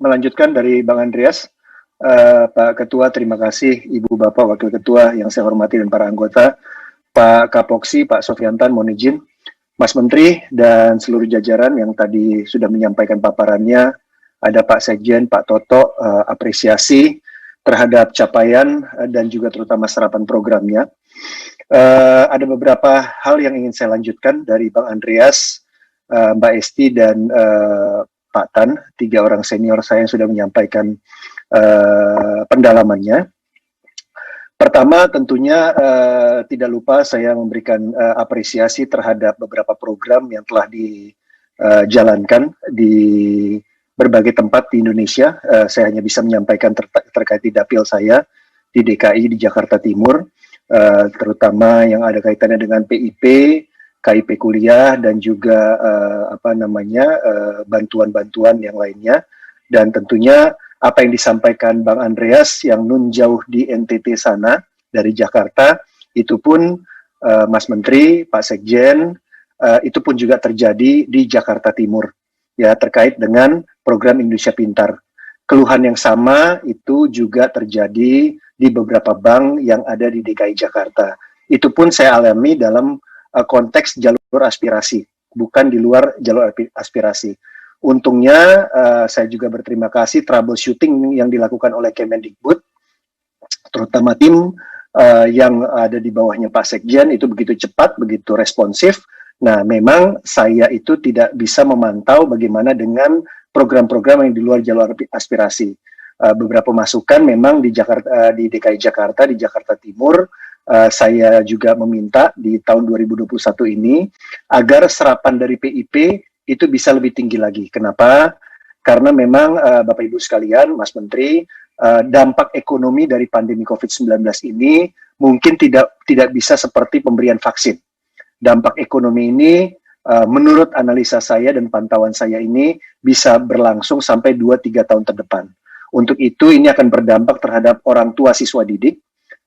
melanjutkan dari Bang Andreas. Pak Ketua, terima kasih. Ibu Bapak Wakil Ketua yang saya hormati dan para anggota. Pak Kapoksi, Pak Sofiantan, mohon izin. Mas Menteri dan seluruh jajaran yang tadi sudah menyampaikan paparannya. Ada Pak Sekjen, Pak Toto, apresiasi terhadap capaian dan juga terutama serapan programnya. Ada beberapa hal yang ingin saya lanjutkan dari Bang Andreas, Mbak Esti, dan Pak Tan, 3 orang senior saya yang sudah menyampaikan pendalamannya. Pertama, tentunya tidak lupa saya memberikan apresiasi terhadap beberapa program yang telah dijalankan di berbagai tempat di Indonesia. Saya hanya bisa menyampaikan terkait di dapil saya di DKI, di Jakarta Timur, terutama yang ada kaitannya dengan PIP, KIP kuliah, dan juga bantuan-bantuan yang lainnya. Dan tentunya apa yang disampaikan Bang Andreas yang nun jauh di NTT sana dari Jakarta, itu pun Mas Menteri, Pak Sekjen, itu pun juga terjadi di Jakarta Timur, ya, terkait dengan program Indonesia Pintar. Keluhan yang sama itu juga terjadi di beberapa bank yang ada di DKI Jakarta. Itu pun saya alami dalam konteks jalur aspirasi, bukan di luar jalur aspirasi. Untungnya saya juga berterima kasih troubleshooting yang dilakukan oleh Kemendikbud, terutama tim yang ada di bawahnya Pak Sekjen itu begitu cepat, begitu responsif. Nah, memang saya itu tidak bisa memantau bagaimana dengan program-program yang di luar jalur aspirasi. Beberapa masukan memang di Jakarta, di DKI Jakarta, di Jakarta Timur, saya juga meminta di tahun 2021 ini agar serapan dari PIP itu bisa lebih tinggi lagi. Kenapa? Karena memang Bapak Ibu sekalian, Mas Menteri, dampak ekonomi dari pandemi COVID-19 ini mungkin tidak bisa seperti pemberian vaksin. Dampak ekonomi ini menurut analisa saya dan pantauan saya ini bisa berlangsung sampai 2-3 tahun ke depan. Untuk itu ini akan berdampak terhadap orang tua siswa didik,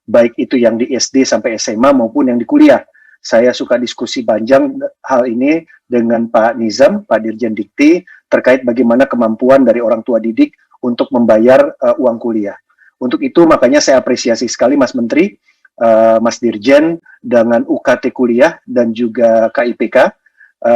baik itu yang di SD sampai SMA maupun yang di kuliah. Saya suka diskusi panjang hal ini dengan Pak Nizam, Pak Dirjen Dikti, terkait bagaimana kemampuan dari orang tua didik untuk membayar uang kuliah. Untuk itu makanya saya apresiasi sekali Mas Menteri, Mas Dirjen, dengan UKT kuliah dan juga KIPK.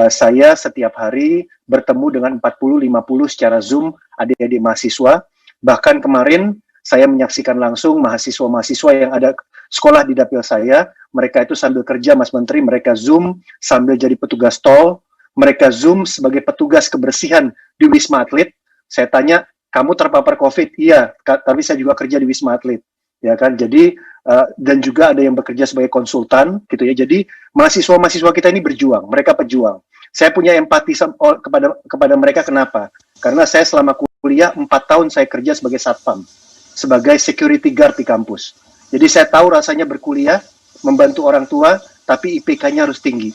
Saya setiap hari bertemu dengan 40-50 secara Zoom adik-adik mahasiswa. Bahkan kemarin saya menyaksikan langsung mahasiswa-mahasiswa yang ada sekolah di dapil saya, mereka itu sambil kerja, Mas Menteri, mereka Zoom sambil jadi petugas tol, mereka Zoom sebagai petugas kebersihan di Wisma Atlet. Saya tanya, kamu terpapar COVID? Iya, tapi saya juga kerja di Wisma Atlet. Ya kan, jadi dan juga ada yang bekerja sebagai konsultan, gitu ya. Jadi mahasiswa-mahasiswa kita ini berjuang, mereka pejuang. Saya punya empati kepada mereka, kenapa? Karena saya selama kuliah 4 tahun saya kerja sebagai satpam, sebagai security guard di kampus. Jadi saya tahu rasanya berkuliah, membantu orang tua, tapi IPK-nya harus tinggi.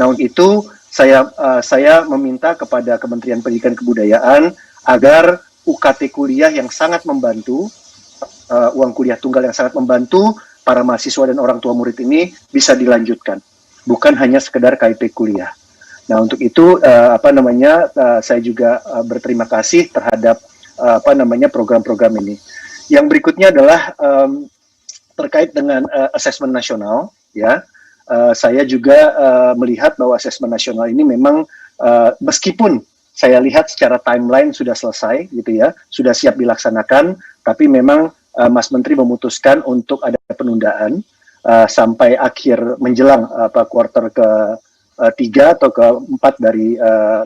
Nah, untuk itu saya meminta kepada Kementerian Pendidikan Kebudayaan agar UKT kuliah yang sangat membantu, uang kuliah tunggal yang sangat membantu para mahasiswa dan orang tua murid ini bisa dilanjutkan, bukan hanya sekedar KIP kuliah. Nah, untuk itu saya juga berterima kasih terhadap program-program ini. Yang berikutnya adalah terkait dengan asesmen nasional, ya. Saya juga melihat bahwa asesmen nasional ini memang meskipun saya lihat secara timeline sudah selesai, gitu ya, sudah siap dilaksanakan, tapi memang Mas Menteri memutuskan untuk ada penundaan sampai akhir menjelang kuartal ke-3 atau ke-4 dari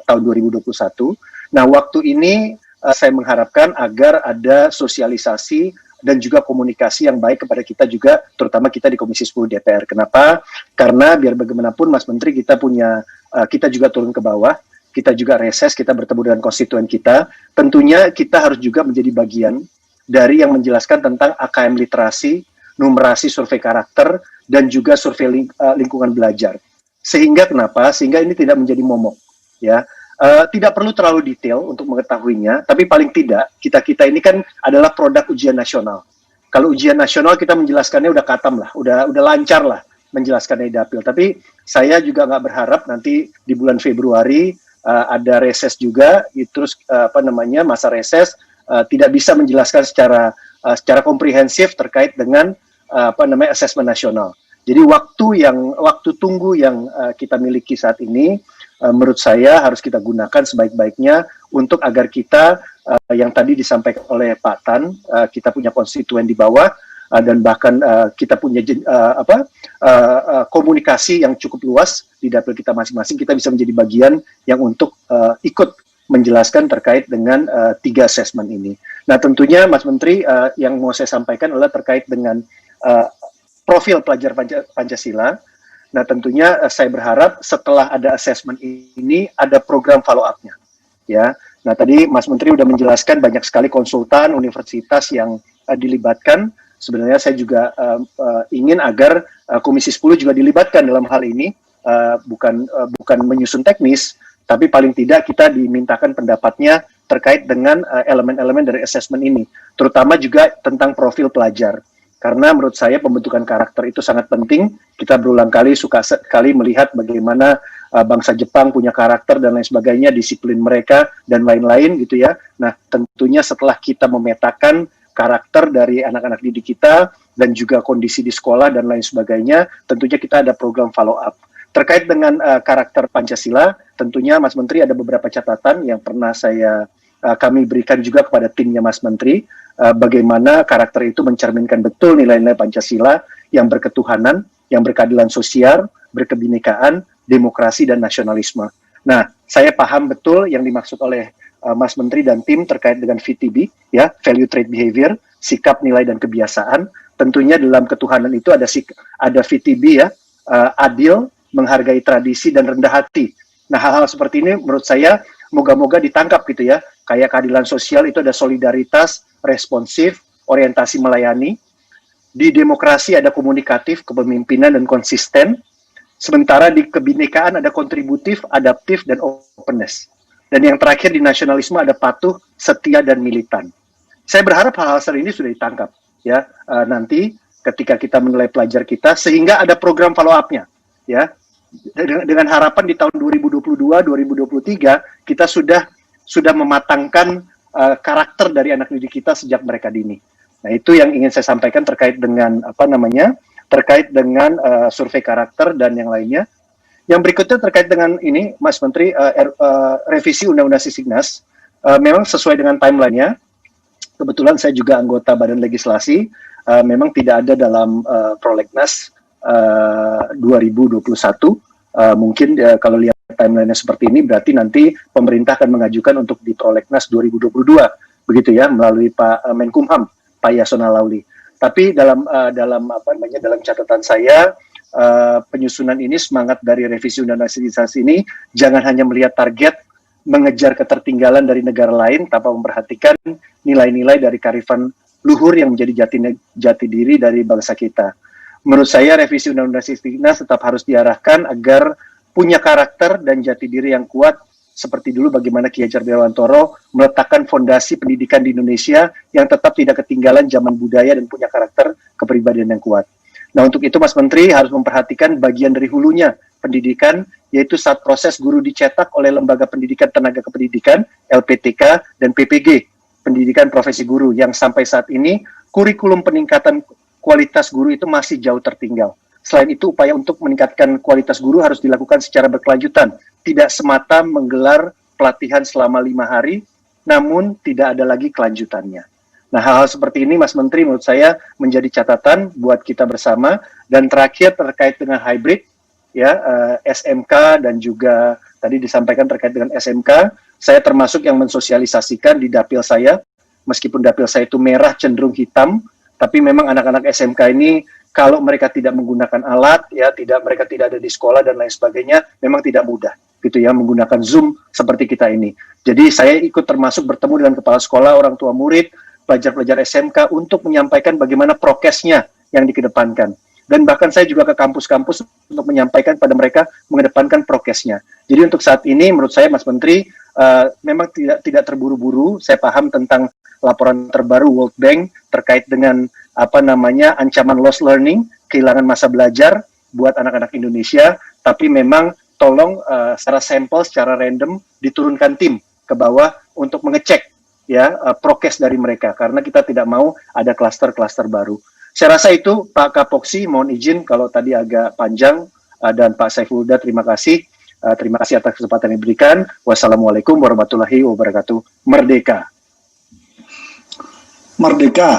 tahun 2021. Nah, waktu ini saya mengharapkan agar ada sosialisasi dan juga komunikasi yang baik kepada kita juga, terutama kita di Komisi 10 DPR. Kenapa? Karena biar bagaimanapun Mas Menteri, kita juga turun ke bawah, kita juga reses, kita bertemu dengan konstituen kita. Tentunya kita harus juga menjadi bagian dari yang menjelaskan tentang AKM literasi, numerasi survei karakter, dan juga survei lingkungan belajar. Sehingga kenapa? Sehingga ini tidak menjadi momok, ya. Tidak perlu terlalu detail untuk mengetahuinya, tapi paling tidak kita ini kan adalah produk ujian nasional. Kalau ujian nasional kita menjelaskannya udah katam lah, udah lancar lah menjelaskannya di dapil. Tapi saya juga nggak berharap nanti di bulan Februari ada reses juga, terus masa reses tidak bisa menjelaskan secara komprehensif terkait dengan asesmen nasional. Jadi waktu tunggu yang kita miliki saat ini, menurut saya harus kita gunakan sebaik-baiknya untuk agar kita yang tadi disampaikan oleh Pak Tan, kita punya konstituen di bawah, dan bahkan kita punya komunikasi yang cukup luas di dapil kita masing-masing, kita bisa menjadi bagian yang untuk ikut menjelaskan terkait dengan 3 asesmen ini. Nah tentunya Mas Menteri, yang mau saya sampaikan adalah terkait dengan profil pelajar Pancasila. Nah tentunya saya berharap setelah ada asesmen ini ada program follow up-nya. Ya, nah tadi Mas Menteri sudah menjelaskan banyak sekali konsultan universitas yang dilibatkan. Sebenarnya saya juga ingin agar Komisi 10 juga dilibatkan dalam hal ini, bukan menyusun teknis, tapi paling tidak kita dimintakan pendapatnya terkait dengan elemen-elemen dari asesmen ini, terutama juga tentang profil pelajar. Karena menurut saya pembentukan karakter itu sangat penting. Kita berulang kali suka sekali melihat bagaimana bangsa Jepang punya karakter dan lain sebagainya, disiplin mereka dan lain-lain gitu ya. Nah tentunya setelah kita memetakan karakter dari anak-anak didik kita dan juga kondisi di sekolah dan lain sebagainya, tentunya kita ada program follow up. Terkait dengan karakter Pancasila, tentunya Mas Menteri ada beberapa catatan yang pernah kami berikan juga kepada timnya Mas Menteri, bagaimana karakter itu mencerminkan betul nilai-nilai Pancasila yang berketuhanan, yang berkeadilan sosial, berkebinekaan, demokrasi, dan nasionalisme. Nah, saya paham betul yang dimaksud oleh Mas Menteri dan tim terkait dengan VTB, ya, value trait behavior, sikap, nilai, dan kebiasaan. Tentunya dalam ketuhanan itu ada VTB, ya, adil, menghargai tradisi, dan rendah hati. Nah, hal-hal seperti ini menurut saya moga-moga ditangkap gitu ya. Kayak keadilan sosial itu ada solidaritas, responsif, orientasi melayani. Di demokrasi ada komunikatif, kepemimpinan, dan konsisten. Sementara di kebinekaan ada kontributif, adaptif, dan openness. Dan yang terakhir di nasionalisme ada patuh, setia, dan militan. Saya berharap hal-hal seperti ini sudah ditangkap ya nanti ketika kita menilai pelajar kita, sehingga ada program follow up-nya ya. Dengan harapan di tahun 2022-2023 kita sudah mematangkan karakter dari anak didik kita sejak mereka dini. Nah, itu yang ingin saya sampaikan terkait dengan survei karakter dan yang lainnya. Yang berikutnya terkait dengan ini, Mas Menteri, revisi Undang-Undang Sisdiknas, memang sesuai dengan timeline-nya. Kebetulan saya juga anggota Badan Legislasi, memang tidak ada dalam Prolegnas 2021. Mungkin kalau lihat timeline-nya seperti ini, berarti nanti pemerintah akan mengajukan untuk di Prolegnas 2022, begitu ya, melalui Pak Menkumham, Pak Yasona Lauli. Tapi dalam catatan saya, penyusunan ini, semangat dari revisi Undang-Undang Sisdiknas ini jangan hanya melihat target mengejar ketertinggalan dari negara lain tanpa memperhatikan nilai-nilai dari kearifan luhur yang menjadi jati diri dari bangsa kita. Menurut saya revisi Undang-Undang Sisdiknas tetap harus diarahkan agar punya karakter dan jati diri yang kuat, seperti dulu bagaimana Ki Hajar Dewantoro meletakkan fondasi pendidikan di Indonesia yang tetap tidak ketinggalan zaman budaya dan punya karakter kepribadian yang kuat. Nah, untuk itu Mas Menteri harus memperhatikan bagian dari hulunya pendidikan, yaitu saat proses guru dicetak oleh Lembaga Pendidikan Tenaga Kependidikan, LPTK, dan PPG, Pendidikan Profesi Guru, yang sampai saat ini kurikulum peningkatan kualitas guru itu masih jauh tertinggal. Selain itu, upaya untuk meningkatkan kualitas guru harus dilakukan secara berkelanjutan, tidak semata menggelar pelatihan selama 5 hari, namun tidak ada lagi kelanjutannya. Nah, hal-hal seperti ini, Mas Menteri, menurut saya menjadi catatan buat kita bersama. Dan terakhir terkait dengan hybrid, ya, SMK dan juga tadi disampaikan terkait dengan SMK, saya termasuk yang mensosialisasikan di dapil saya, meskipun dapil saya itu merah cenderung hitam, tapi memang anak-anak SMK ini kalau mereka tidak menggunakan alat, ya, mereka tidak ada di sekolah dan lain sebagainya, memang tidak mudah, gitu ya, menggunakan Zoom seperti kita ini. Jadi saya ikut termasuk bertemu dengan kepala sekolah, orang tua murid, pelajar-pelajar SMK untuk menyampaikan bagaimana prokesnya yang dikedepankan. Dan bahkan saya juga ke kampus-kampus untuk menyampaikan pada mereka mengedepankan prokesnya. Jadi untuk saat ini menurut saya Mas Menteri memang tidak terburu-buru. Saya paham tentang laporan terbaru World Bank terkait dengan ancaman lost learning, kehilangan masa belajar buat anak-anak Indonesia. Tapi memang tolong secara sampel, secara random diturunkan tim ke bawah untuk mengecek prokes dari mereka karena kita tidak mau ada klaster-klaster baru. Saya rasa itu Pak Kapoksi, mohon izin kalau tadi agak panjang, dan Pak Saiful Huda terima kasih. Terima kasih atas kesempatan yang diberikan. Wassalamualaikum warahmatullahi wabarakatuh. Merdeka. Merdeka.